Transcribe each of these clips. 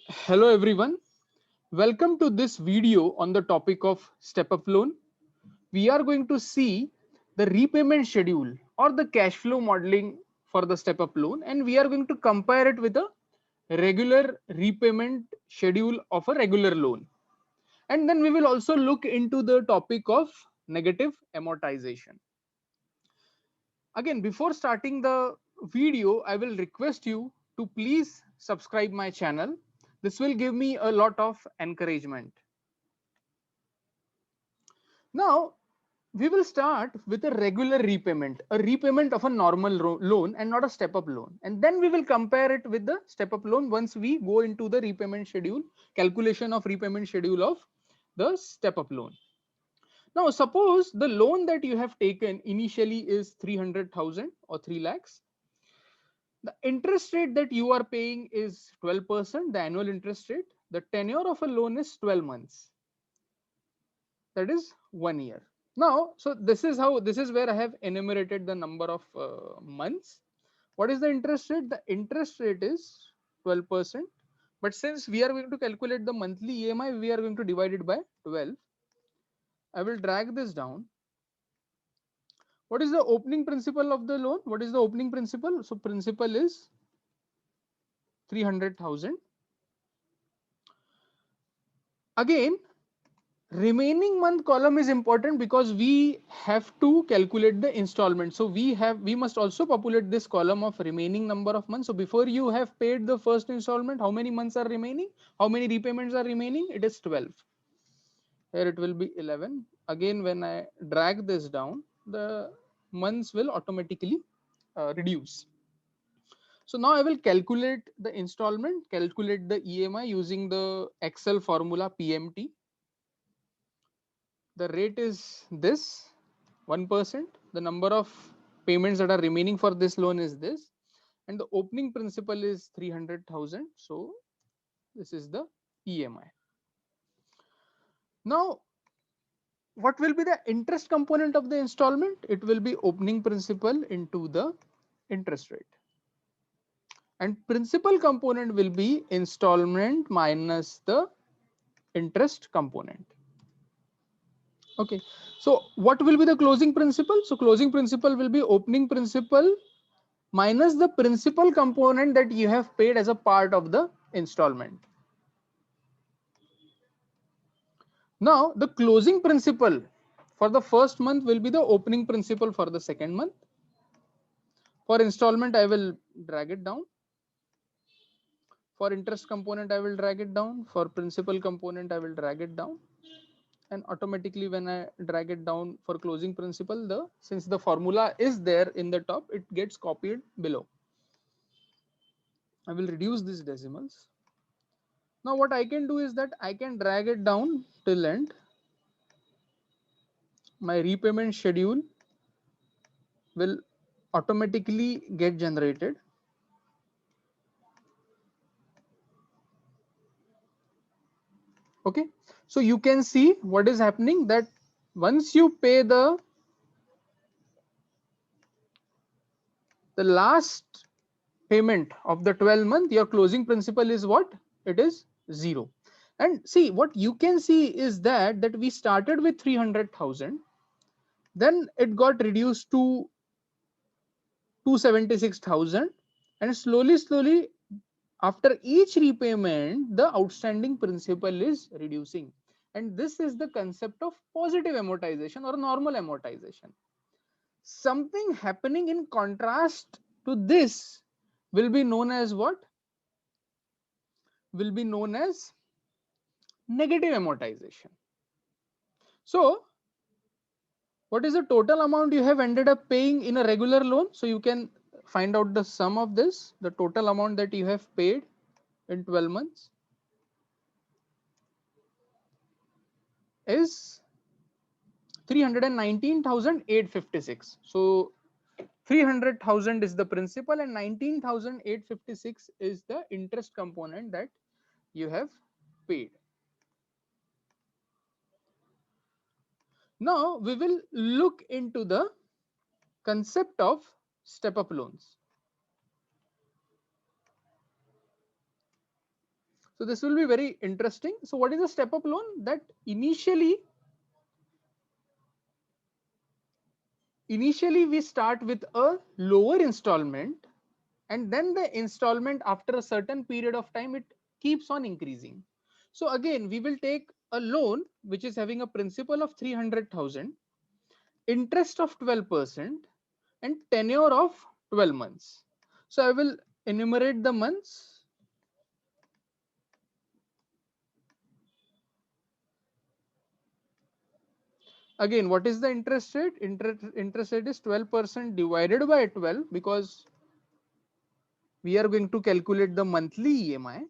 Hello everyone, welcome to this video on the topic of step-up loan. We are going to see the repayment schedule or the cash flow modeling for the step-up loan, and we are going to compare it with a regular repayment schedule of a regular loan. And then we will also look into the topic of negative amortization. Again, before starting the video, I will request you to please subscribe my channel. This will give me a lot of encouragement. Now, we will start with a regular repayment, a repayment of a normal loan and not a step-up loan. And then we will compare it with the step-up loan once we go into the repayment schedule, calculation of repayment schedule of the step-up loan. Now, suppose the loan that you have taken initially is 300,000 or 3 lakhs. The interest rate that you are paying is 12%, the annual interest rate. The tenure of a loan is 12 months. That is 1 year. Now, so this is where I have enumerated the number of months. What is the interest rate? The interest rate is 12%. But since we are going to calculate the monthly EMI, we are going to divide it by 12. I will drag this down. What is the opening principal of the loan? What is the opening principal? So principal is 300,000. Again, remaining month column is important because we have to calculate the installment. So we must also populate this column of remaining number of months. So before you have paid the first installment, how many months are remaining? How many repayments are remaining? It is 12. Here it will be 11. Again, when I drag this down, the months will automatically reduce. So now I will calculate the installment, calculate the EMI using the Excel formula PMT. The rate is this 1%. The number of payments that are remaining for this loan is this, and the opening principal is 300,000. So this is the EMI. Now, what will be the interest component of the installment? It will be opening principal into the interest rate, and principal component will be installment minus the interest component. Okay, so what will be the closing principal? So closing principal will be opening principal minus the principal component that you have paid as a part of the installment. Now the closing principal for the first month will be the opening principal for the second month. For installment, I will drag it down. For interest component, I will drag it down. For principal component, I will drag it down. And automatically when I drag it down for closing principal, since the formula is there in the top, it gets copied below. I will reduce these decimals. Now what I can do is that I can drag it down till end. My repayment schedule will automatically get generated. Okay, so you can see what is happening, that once you pay the last payment of the 12 month, your closing principal is what? It is 0. And see, what you can see is that we started with 300,000, then it got reduced to 276,000, and slowly after each repayment the outstanding principal is reducing. And this is the concept of positive amortization or normal amortization. Something happening in contrast to this will be known as what? Will be known as negative amortization. So what is the total amount you have ended up paying in a regular loan? So you can find out the sum of this, the total amount that you have paid in 12 months is 319,856. So 300,000 is the principal and 19,856 is the interest component that you have paid. Now we will look into the concept of step-up loans. So this will be very interesting. So what is a step up loan? That initially we start with a lower installment, and then the installment after a certain period of time, it keeps on increasing. So again, we will take a loan which is having a principal of 300,000, interest of 12%, and tenure of 12 months. So I will enumerate the months. Again, what is the interest rate? Interest rate is 12% divided by 12, because we are going to calculate the monthly EMI.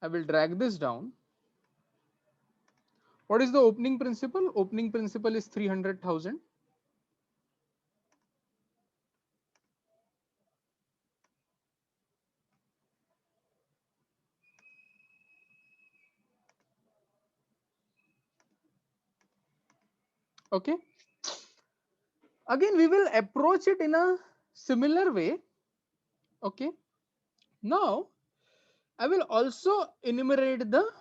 I will drag this down. What is the opening principal? Opening principal is 300,000. Okay. Again, we will approach it in a similar way. Okay. Now, I will also enumerate the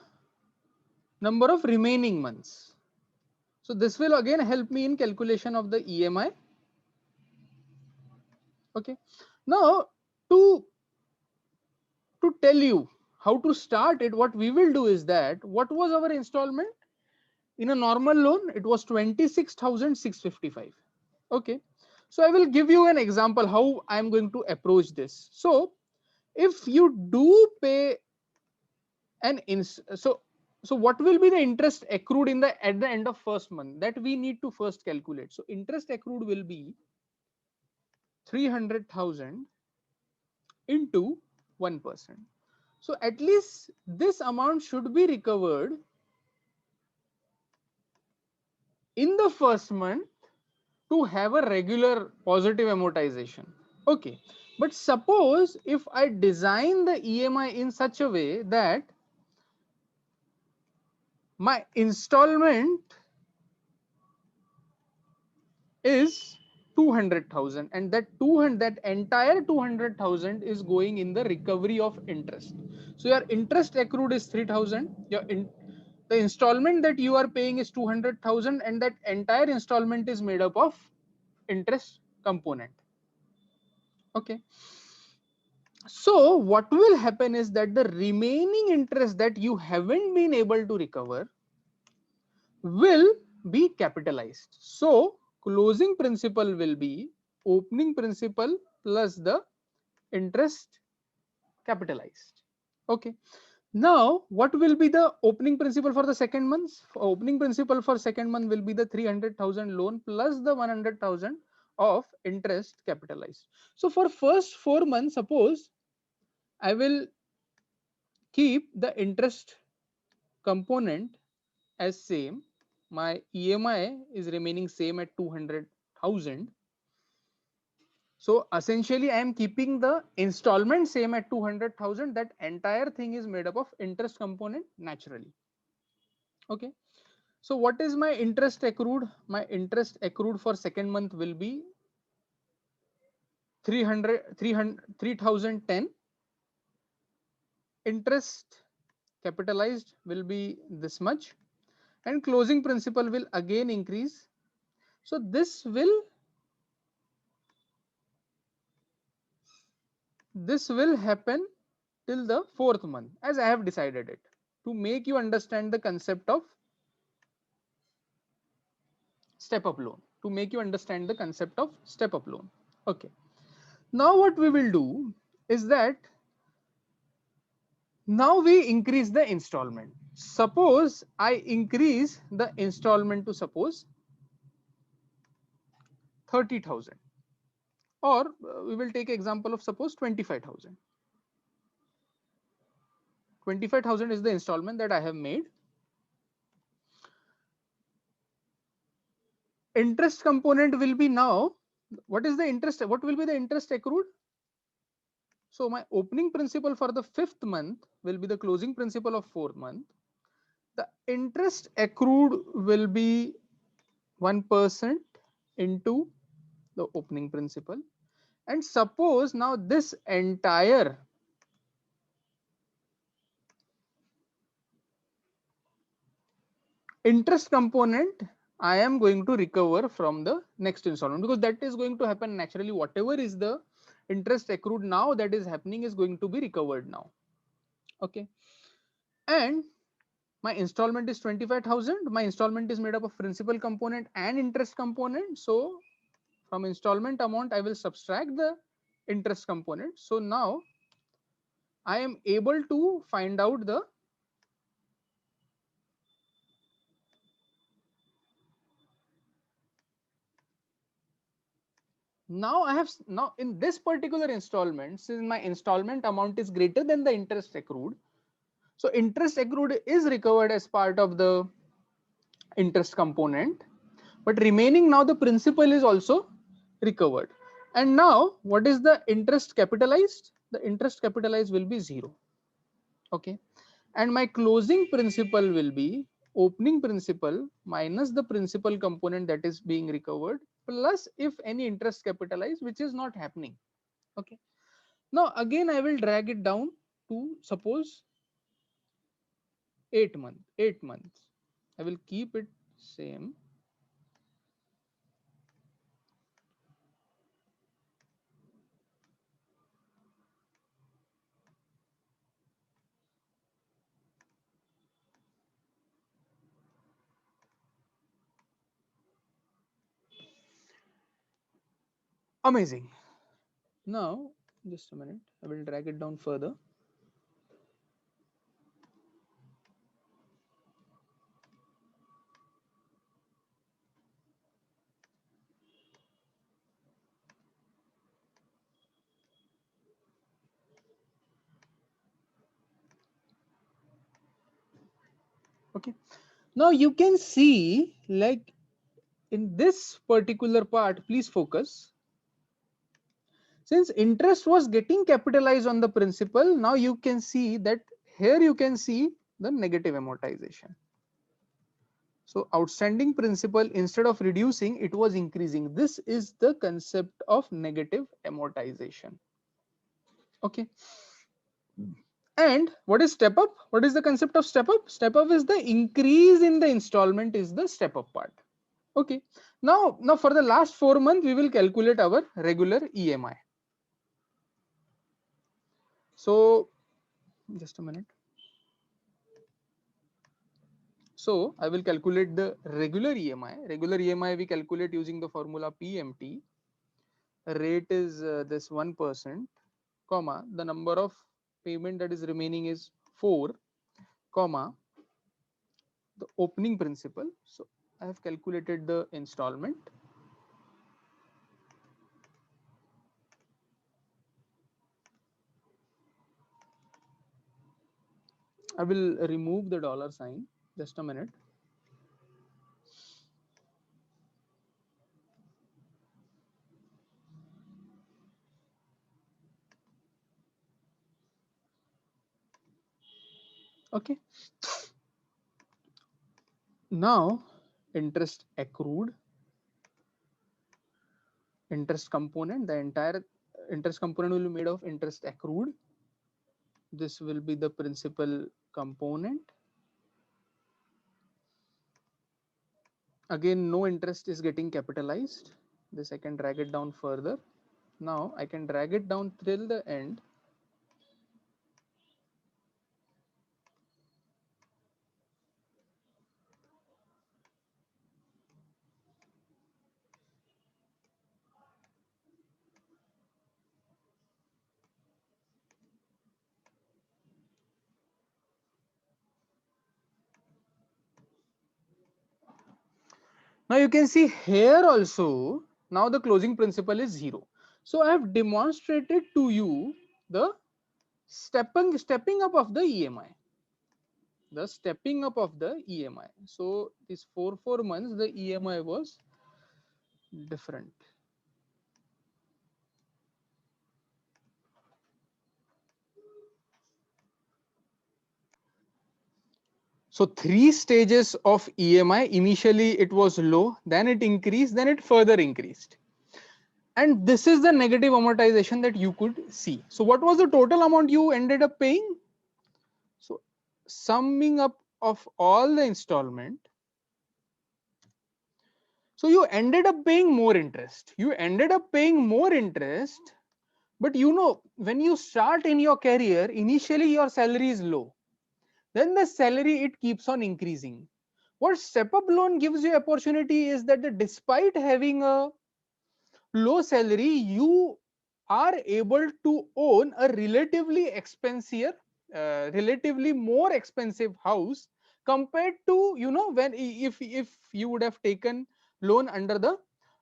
number of remaining months. So this will again help me in calculation of the EMI. Okay. Now, to tell you how to start it, what we will do is that, what was our installment? In a normal loan, it was 26,655. Okay. So I will give you an example how I am going to approach this. So if you do pay an so what will be the interest accrued in the at the end of first month, that we need to first calculate. So interest accrued will be 300,000 into 1%. So at least this amount should be recovered in the first month to have a regular positive amortization. Okay. But suppose if I design the EMI in such a way that my installment is 200,000, and that entire 200,000 is going in the recovery of interest. So your interest accrued is 3,000. The installment that you are paying is 200,000, and that entire installment is made up of interest component. Okay. So what will happen is that the remaining interest that you haven't been able to recover will be capitalized. So closing principal will be opening principal plus the interest capitalized. Okay. Now, what will be the opening principal for the second month? Opening principal for second month will be the 300,000 loan plus the 100,000 of interest capitalized. So for first 4 months, suppose I will keep the interest component as same. My EMI is remaining same at 200,000. So essentially I am keeping the installment same at 200,000. That entire thing is made up of interest component naturally. Okay. So what is my interest accrued? My interest accrued for second month will be 3,010. Interest capitalized will be this much, and closing principal will again increase. So this will happen till the fourth month, as I have decided it, to make you understand the concept of step up loan. Okay. Now what we will do is that now we increase the installment. Suppose I increase the installment to suppose 30,000, or we will take example of suppose 25,000. 25,000 is the installment that I have made. Interest component will be now, what is the interest? What will be the interest accrued? So my opening principal for the fifth month will be the closing principal of fourth month. The interest accrued will be 1% into the opening principal, And suppose now this entire interest component I am going to recover from the next installment, because that is going to happen naturally. Whatever is the interest accrued now, that is happening, is going to be recovered now. Okay. And my installment is 25,000. My installment is made up of principal component and interest component. So from installment amount, I will subtract the interest component. So now I am able to find out the now in this particular installment, since my installment amount is greater than the interest accrued, so interest accrued is recovered as part of the interest component, but remaining now the principal is also recovered. And now what is the interest capitalized? The interest capitalized will be 0. Okay. And my closing principal will be opening principal minus the principal component that is being recovered, plus if any interest capitalized, which is not happening. Okay. Now again I will drag it down to suppose 8 months. I will keep it same. Amazing. Now just a minute, I will drag it down further. Okay. Now you can see, like in this particular part, please focus. Since interest was getting capitalized on the principal, now you can see that here you can see the negative amortization. So outstanding principal, instead of reducing, it was increasing. This is the concept of negative amortization. Okay. And what is step up? What is the concept of step up? Step up is the increase in the installment is the step up part. Okay. Now for the last 4 months, we will calculate our regular EMI. So just a minute. So I will calculate the regular EMI. Regular EMI we calculate using the formula PMT. Rate is this 1%, comma, the number of payment that is remaining is 4, comma, the opening principal. So I have calculated the installment. I will remove the dollar sign. Just a minute. Okay. Now interest accrued, interest component, the entire interest component will be made of interest accrued. This will be the principal component. Again, no interest is getting capitalized. This I can drag it down further. Now I can drag it down till the end. Now you can see here also, now the closing principal is 0. So I have demonstrated to you the stepping up of the EMI. The stepping up of the EMI. So these 4 months, the EMI was different. So 3 stages of EMI. Initially it was low, then it increased, then it further increased. And this is the negative amortization that you could see. So what was the total amount you ended up paying? So summing up of all the installment, so you ended up paying more interest. You ended up paying more interest, but you know, when you start in your career, initially your salary is low. Then the salary, it keeps on increasing. What step up loan gives you opportunity is that despite having a low salary, you are able to own a relatively expensive, relatively more expensive house compared to, you know, when if you would have taken loan under the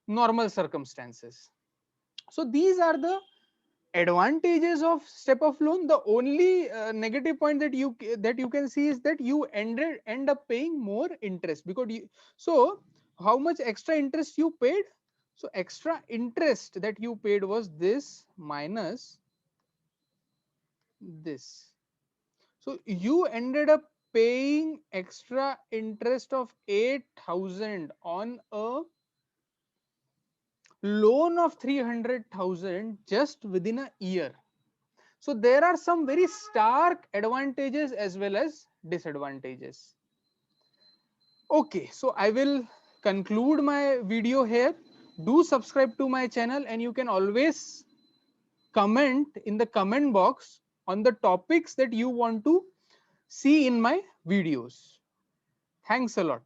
normal circumstances. So these are the advantages of step up loan. The only negative point that you can see is that you end up paying more interest, because so how much extra interest you paid? So extra interest that you paid was this minus this. So you ended up paying extra interest of 8,000 on a loan of 300,000 just within a year. So there are some very stark advantages as well as disadvantages. Okay, so I will conclude my video here. Do subscribe to my channel, and you can always comment in the comment box on the topics that you want to see in my videos. Thanks a lot.